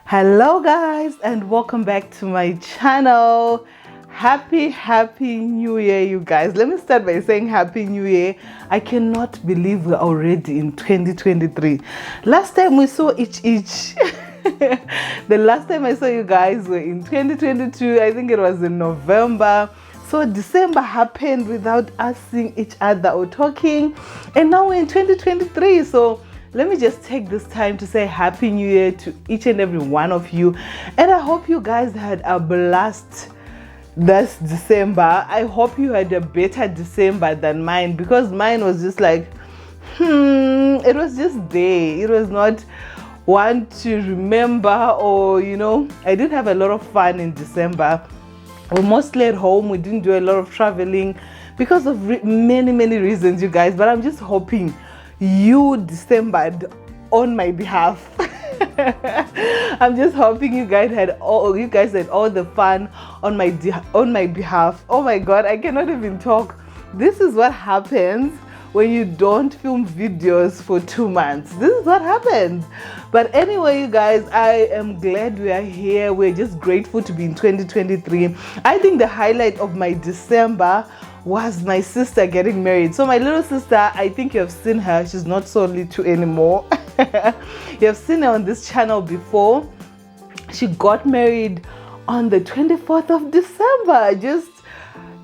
Hello guys, and welcome back to my channel. Happy New Year, you guys. Let me start by saying Happy New Year. I cannot believe we're already in 2023. Last time we saw each the last time I saw you guys were in 2022. I think it was in November. So December happened without us seeing each other or talking, and now we're in 2023. So let me just take this time to say Happy New Year to each and every one of you. And I hope you guys had a blast this December. I hope you had a better December than mine, because mine was just like, it was just there. It was not one to remember, or, I did have a lot of fun in December. We're mostly at home. We didn't do a lot of traveling because of many reasons, you guys. But I'm just hoping you Decembered on my behalf. I'm just hoping you guys had all the fun on my behalf. Oh my God, I cannot even talk. This is what happens when you don't film videos for 2 months. This is what happens. But anyway, you guys, I am glad we are here. We're just grateful to be in 2023. I think the highlight of my December was my sister getting married. So my little sister, I think you have seen her. She's not so little anymore. You have seen her on this channel before. She got married on the 24th of December, just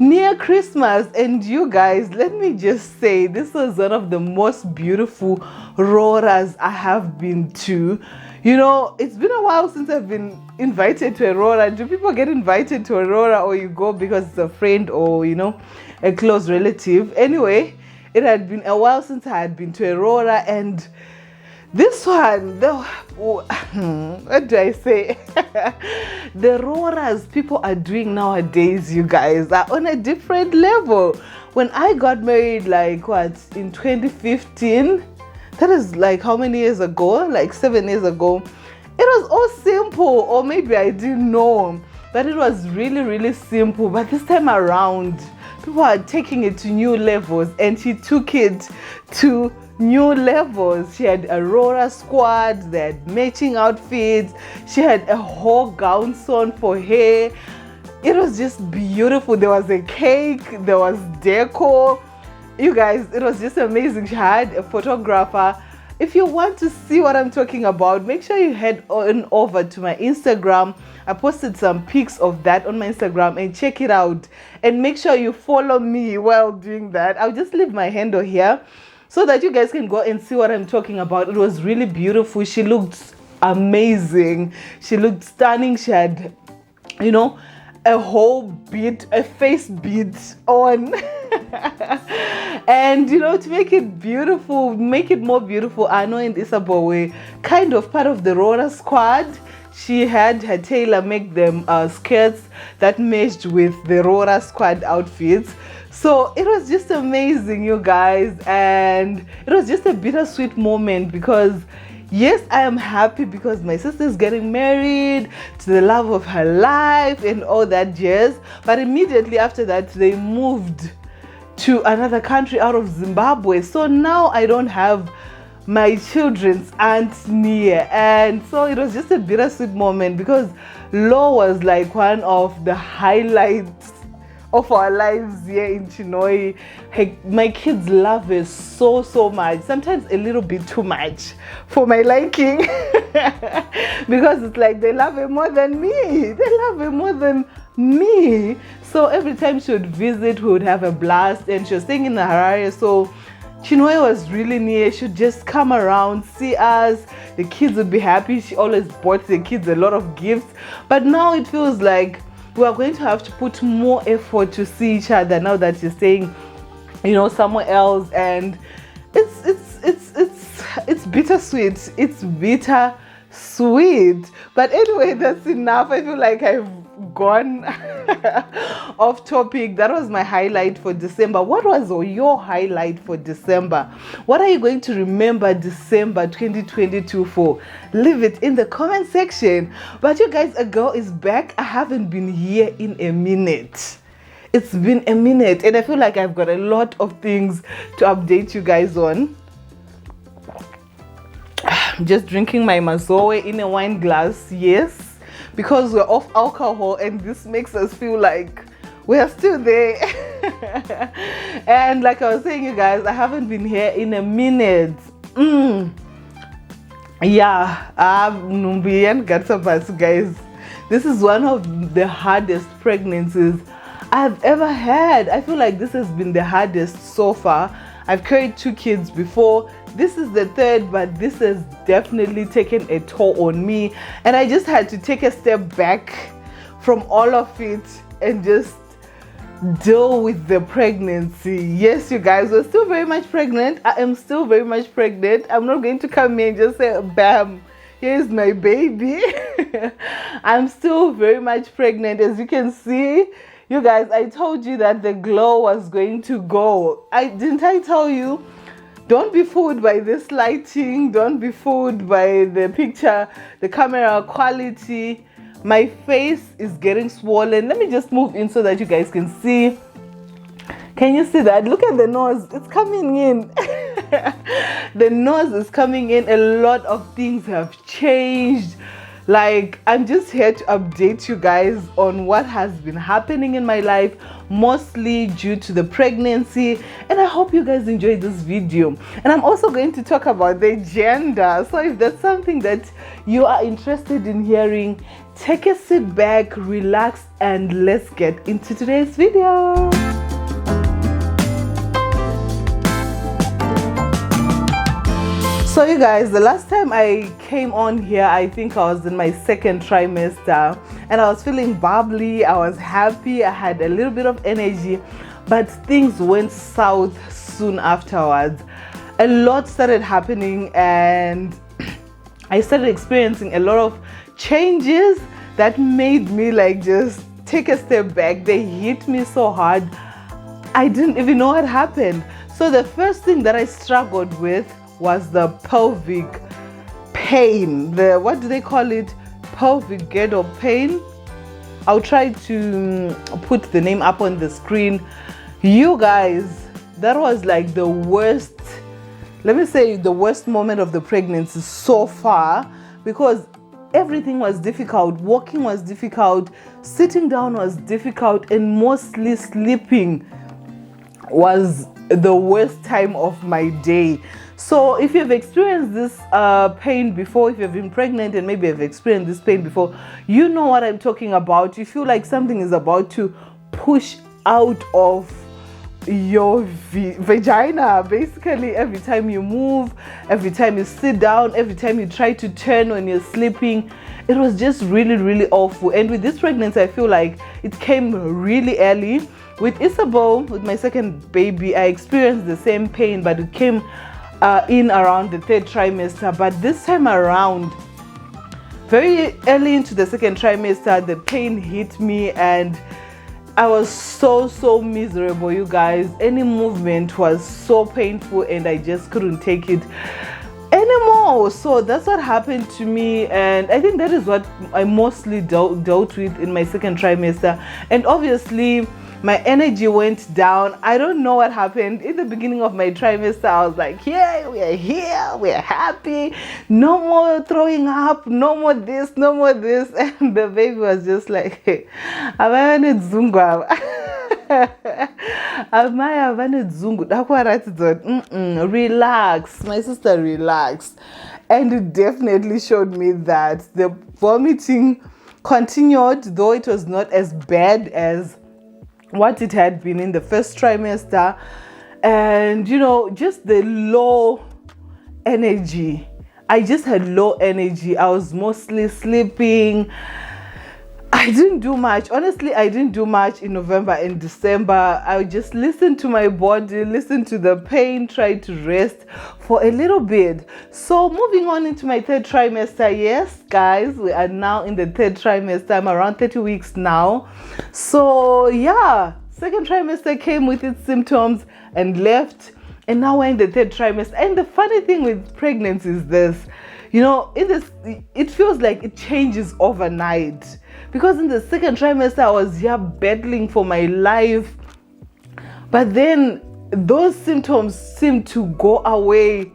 near Christmas. And you guys, let me just say, this was one of the most beautiful Roras I have been to. It's been a while since I've been invited to a Rora. Do people get invited to a Rora, or you go because it's a friend or, a close relative? Anyway, it had been a while since I had been to a Rora, and this one, what do I say? The Roras people are doing nowadays, you guys, are on a different level. When I got married, in 2015, that is like how many years ago? Like 7 years ago. It was all simple, or maybe I didn't know, but it was really simple. But this time around, people are taking it to new levels, and she took it to new levels. She had a Rora squad, they had matching outfits, she had a whole gown sewn for her. It was just beautiful. There was a cake, there was decor. You guys, it was just amazing. She had a photographer. If you want to see what I'm talking about, make sure you head on over to my Instagram. I posted some pics of that on my Instagram, and check it out. And make sure you follow me while doing that. I'll just leave my handle here so that you guys can go and see what I'm talking about. It was really beautiful. She looked amazing. She looked stunning. She had, a whole bead, a face bead on. And to make it beautiful, make it more beautiful, I know in Isabel were kind of part of the Rora squad. She had her tailor make them skirts that matched with the Rora squad outfits. So it was just amazing, you guys, and it was just a bittersweet moment, because yes, I am happy because my sister is getting married to the love of her life and all that jazz. But immediately after that, they moved to another country out of Zimbabwe. So now I don't have my children's aunt near. And so it was just a bittersweet moment, because Lo was like one of the highlights of our lives here in Chinhoyi. Hey, my kids love her so much, sometimes a little bit too much for my liking. Because it's like they love her more than me. So every time she would visit, we would have a blast. And she was staying in Harare, so Chinhoyi was really near. She would just come around, see us. The kids would be happy. She always bought the kids a lot of gifts. But now it feels like we are going to have to put more effort to see each other now that she's staying, somewhere else. And it's bittersweet. It's bittersweet. But anyway, that's enough. I feel like I've gone off topic. That was my highlight for December. What was your highlight for December? What are you going to remember December 2022 for? Leave it in the comment section. But you guys, a girl is back. I haven't been here in a minute. It's been a minute, and I feel like I've got a lot of things to update you guys on. I'm just drinking my mazoe in a wine glass, yes, because we're off alcohol and this makes us feel like we're still there. And like I was saying, you guys, I haven't been here in a minute. Yeah, guys, this is one of the hardest pregnancies I've ever had. I feel like this has been the hardest so far. I've carried 2 kids before. This is the 3rd, but this has definitely taken a toll on me. And I just had to take a step back from all of it and just deal with the pregnancy. Yes, you guys, we're still very much pregnant. I am still very much pregnant. I'm not going to come here and just say, bam, here's my baby. I'm still very much pregnant. As you can see, you guys, I told you that the glow was going to go. Didn't I tell you? Don't be fooled by this lighting. Don't be fooled by the picture, the camera quality. My face is getting swollen. Let me just move in so that you guys can see. Can you see that? Look at the nose. It's coming in. The nose is coming in. A lot of things have changed. Like, I'm just here to update you guys on what has been happening in my life, mostly due to the pregnancy. And I hope you guys enjoyed this video. And I'm also going to talk about the gender. So if that's something that you are interested in hearing, take a sit back, relax, and let's get into today's video. So you guys, the last time I came on here, I think I was in my 2nd trimester and I was feeling bubbly, I was happy, I had a little bit of energy, but things went south soon afterwards. A lot started happening and I started experiencing a lot of changes that made me like just take a step back. They hit me so hard, I didn't even know what happened. So the first thing that I struggled with was the pelvic pain. The, what do they call it? Pelvic girdle pain. I'll try to put the name up on the screen. You guys, that was like the worst, let me say the worst moment of the pregnancy so far, because everything was difficult. Walking was difficult, sitting down was difficult, and mostly sleeping was the worst time of my day. So if you've experienced this pain before, if you've been pregnant and maybe have experienced this pain before, you know what I'm talking about. You feel like something is about to push out of your vagina, basically. Every time you move, every time you sit down, every time you try to turn when you're sleeping, it was just really, really awful. And with this pregnancy, I feel like it came really early. With Isabel, with my 2nd baby, I experienced the same pain, but it came in around the 3rd trimester. But this time around, very early into the 2nd trimester, the pain hit me and I was so miserable, you guys. Any movement was so painful and I just couldn't take it anymore. So that's what happened to me, and I think that is what I mostly dealt with in my 2nd trimester. And obviously my energy went down. I don't know what happened. In the beginning of my trimester, I was like, yeah, we're happy. No more throwing up, no more this, no more this. And the baby was just like, hey, relax, my sister, relax. And it definitely showed me that the vomiting continued, though it was not as bad as what it had been in the 1st trimester. And you know, just the low energy. I just had low energy. I was mostly sleeping. I didn't do much. Honestly, I didn't do much in November and December. I just listened to my body, listened to the pain, tried to rest for a little bit. So moving on into my 3rd trimester. Yes, guys, we are now in the 3rd trimester. I'm around 30 weeks now. So yeah, 2nd trimester came with its symptoms and left. And now we're in the 3rd trimester. And the funny thing with pregnancy is this, you know, it feels like it changes overnight. Because in the 2nd trimester, I was here battling for my life. But then those symptoms seemed to go away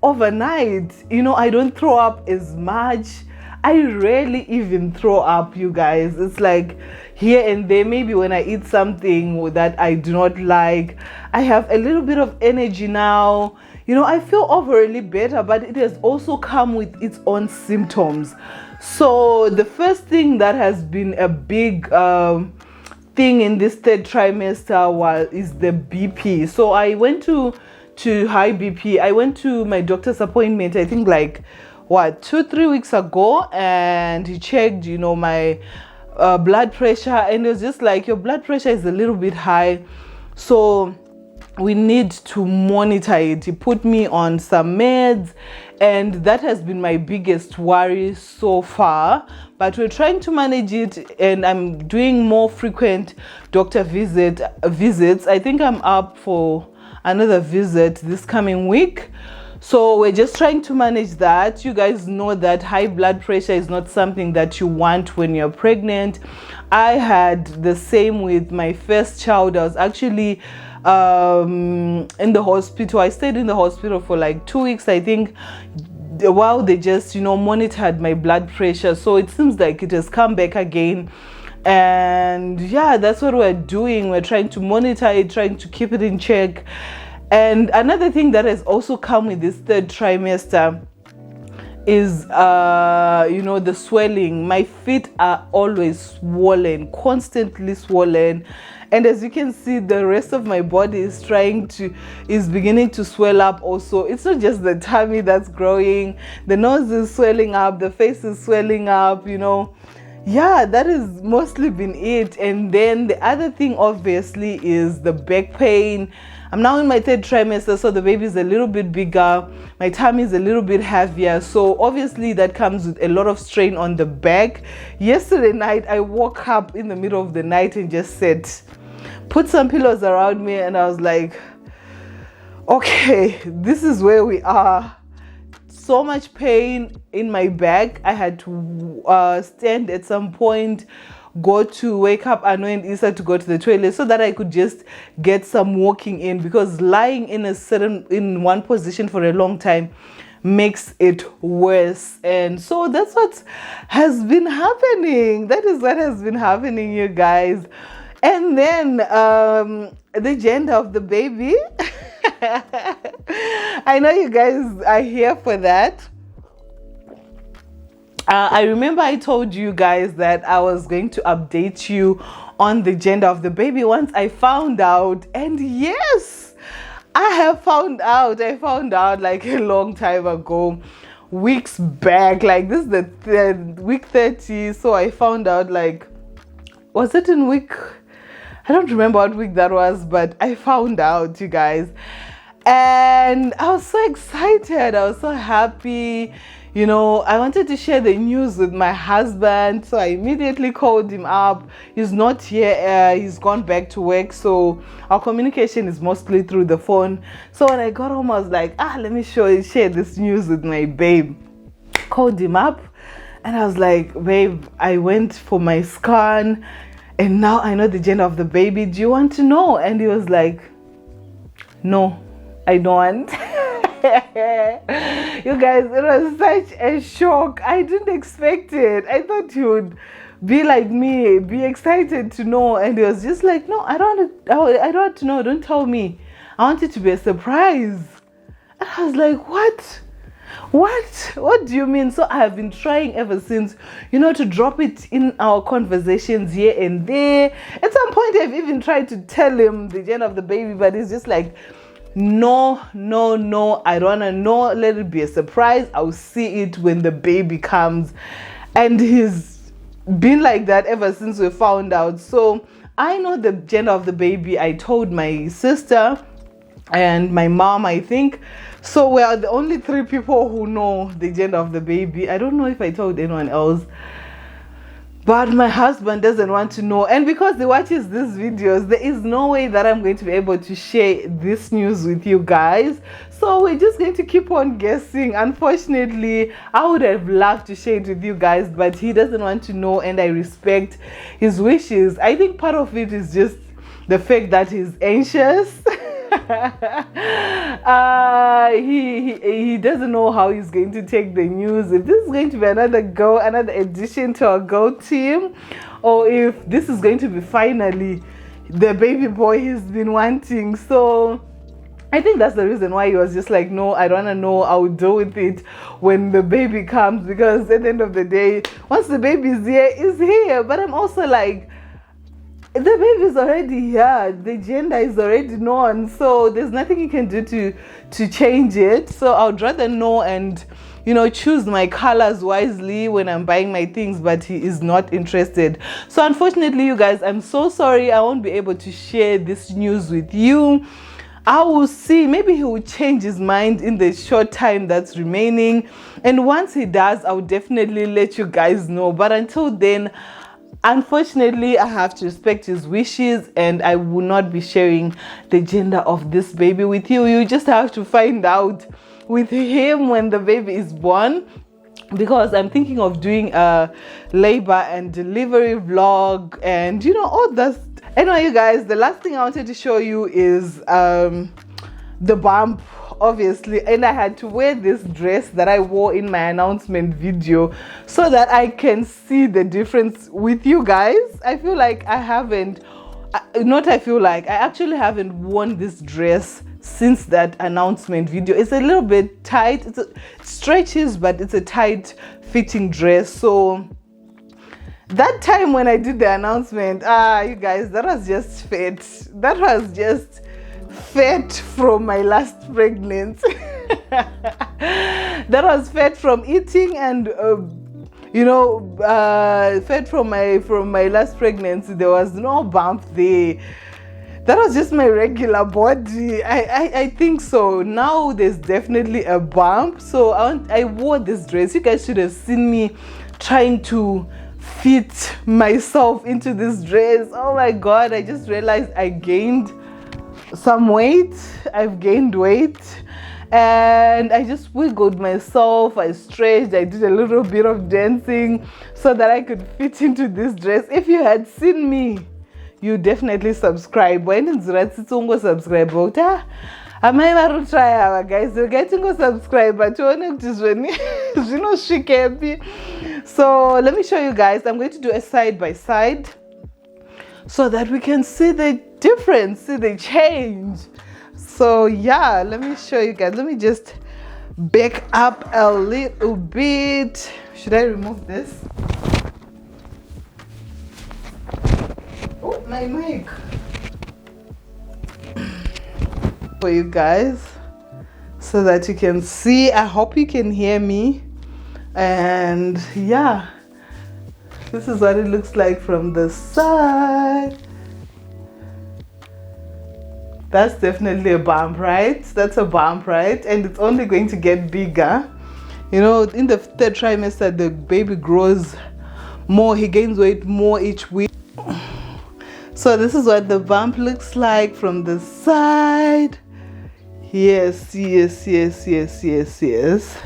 overnight, you know, I don't throw up as much. I rarely even throw up, you guys. It's like here and there, maybe when I eat something that I do not like, I have a little bit of energy now. You know, I feel overall better, but it has also come with its own symptoms. So the first thing that has been a big thing in this third trimester is the BP. So I went to high BP. I went to my doctor's appointment, I think like 2-3 weeks ago, and he checked, you know, my blood pressure, and it was just like, your blood pressure is a little bit high, so we need to monitor it. He put me on some meds, and that has been my biggest worry so far, but we're trying to manage it, and I'm doing more frequent doctor visits. I think I'm up for another visit this coming week. So we're just trying to manage that. You guys know that high blood pressure is not something that you want when you're pregnant. I had the same with my first child. I was actually in the hospital. I stayed in the hospital for like 2 weeks, I think, while they just, you know, monitored my blood pressure. So it seems like it has come back again. And yeah, that's what we're doing. We're trying to monitor it, trying to keep it in check. And another thing that has also come with this third trimester is, you know, the swelling. My feet are always swollen, constantly swollen. And as you can see, the rest of my body is beginning to swell up also. It's not just the tummy that's growing. The nose is swelling up, the face is swelling up, you know. Yeah, that has mostly been it. And then the other thing obviously is the back pain. I'm now in my third trimester, so the baby is a little bit bigger. My tummy is a little bit heavier. So obviously that comes with a lot of strain on the back. Yesterday night, I woke up in the middle of the night and just said, put some pillows around me, and I was like, okay, this is where we are. So much pain in my back. I had to stand at some point, wake up anoint Isa to go to the toilet so that I could just get some walking in, because lying in one position for a long time makes it worse. And so that's what has been happening. That is what has been happening, you guys. And then the gender of the baby. I know you guys are here for that. I remember I told you guys that I was going to update you on the gender of the baby once I found out. And yes, I have found out. I found out like a long time ago, weeks back. Like this is the week 30. So I found out, like, was it in week? I don't remember what week that was, but I found out, you guys. And I was so excited. I was so happy. You know, I wanted to share the news with my husband, so I immediately called him up. He's not here. He's gone back to work, so our communication is mostly through the phone. So when I got home, I was like, let me share this news with my babe. Called him up, and I was like, babe, I went for my scan, and now I know the gender of the baby. Do you want to know? And he was like, no, I don't. You guys, it was such a shock. I didn't expect it. I thought he would be like me, be excited to know, and he was just like, no, I don't want to know. Don't tell me. I want it to be a surprise. And I was like, what do you mean? So I have been trying ever since, you know, to drop it in our conversations here and there. At some point I've even tried to tell him the gender of the baby, but he's just like, no, I don't want to know. Let it be a surprise. I'll see it when the baby comes. And he's been like that ever since we found out. So I know the gender of the baby. I told my sister and my mom, I think. So we are the only 3 people who know the gender of the baby. I don't know if I told anyone else, but my husband doesn't want to know. And because he watches these videos, there is no way that I'm going to be able to share this news with you guys. So we're just going to keep on guessing. Unfortunately, I would have loved to share it with you guys, but he doesn't want to know, and I respect his wishes. I think part of it is just the fact that he's anxious. He doesn't know how he's going to take the news, if this is going to be another addition to our Go team, or if this is going to be finally the baby boy he's been wanting. So I think that's the reason why he was just like, no, I don't want to know, I'll deal with it when the baby comes, because at the end of the day, once the baby is here, it's here. But I'm also like, the baby is already here, the gender is already known, so there's nothing you can do to change it. So I'd rather know and, you know, choose my colors wisely when I'm buying my things, but he is not interested. So unfortunately, you guys, I'm so sorry, I won't be able to share this news with you. I will see, maybe he will change his mind in the short time that's remaining, and once he does, I'll definitely let you guys know. But until then, unfortunately, I have to respect his wishes, and I will not be sharing the gender of this baby with you. You just have to find out with him when the baby is born, because I'm thinking of doing a labor and delivery vlog and, you know, all that. Anyway, you guys, the last thing I wanted to show you is the bump, obviously, and I had to wear this dress that I wore in my announcement video so that I can see the difference with you guys. I feel like I actually haven't worn this dress since that announcement video. It's a little bit tight, it stretches, but it's a tight fitting dress. So that time when I did the announcement, you guys, that was just fat. That was just fat from my last pregnancy. That was fat from eating and fat from my last pregnancy. There was no bump there. That was just my regular body. I think so. Now there's definitely a bump. So I wore this dress. You guys should have seen me trying to fit myself into this dress. Oh my god, I just realized I gained some weight. I've gained weight, and I just wiggled myself, I stretched, I did a little bit of dancing so that I could fit into this dress. If you had seen me, you definitely subscribe. Why didn't you subscribe? Am I about to try our guys? We're getting a subscriber. So let me show you guys. I'm going to do a side by side so that we can see the difference, see the change. So yeah, let me show you guys. Let me just back up a little bit. Should I remove this? Oh, my mic. For you guys so that you can see. I hope you can hear me. And yeah, this is what it looks like from the side. That's definitely a bump, right? That's a bump, right? And it's only going to get bigger. You know, in the third trimester, the baby grows more, he gains weight more each week. So this is what the bump looks like from the side. Yes, yes, yes, yes, yes, yes.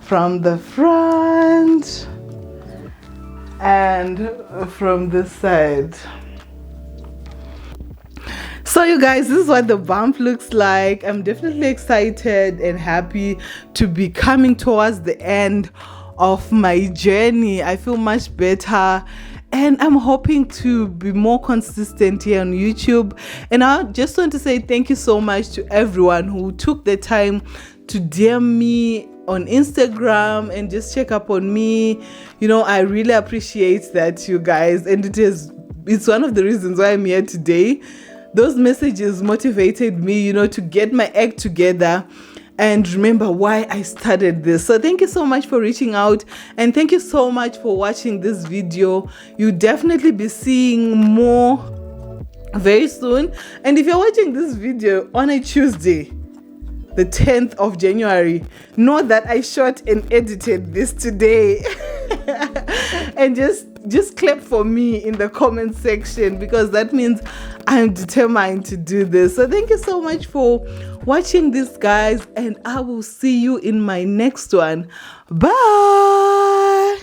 From the front and from the side. So you guys, this is what the bump looks like. I'm definitely excited and happy to be coming towards the end of my journey. I feel much better. And I'm hoping to be more consistent here on YouTube. And I just want to say thank you so much to everyone who took the time to DM me on Instagram and just check up on me. You know, I really appreciate that, you guys. And it's one of the reasons why I'm here today. Those messages motivated me, you know, to get my act together and remember why I started this. So thank you so much for reaching out, and thank you so much for watching this video. You'll definitely be seeing more very soon. And if you're watching this video on a Tuesday, the 10th of January, know that I shot and edited this today. And just clap for me in the comment section, because that means I'm determined to do this. So thank you so much for watching this, guys, and I will see you in my next one. Bye.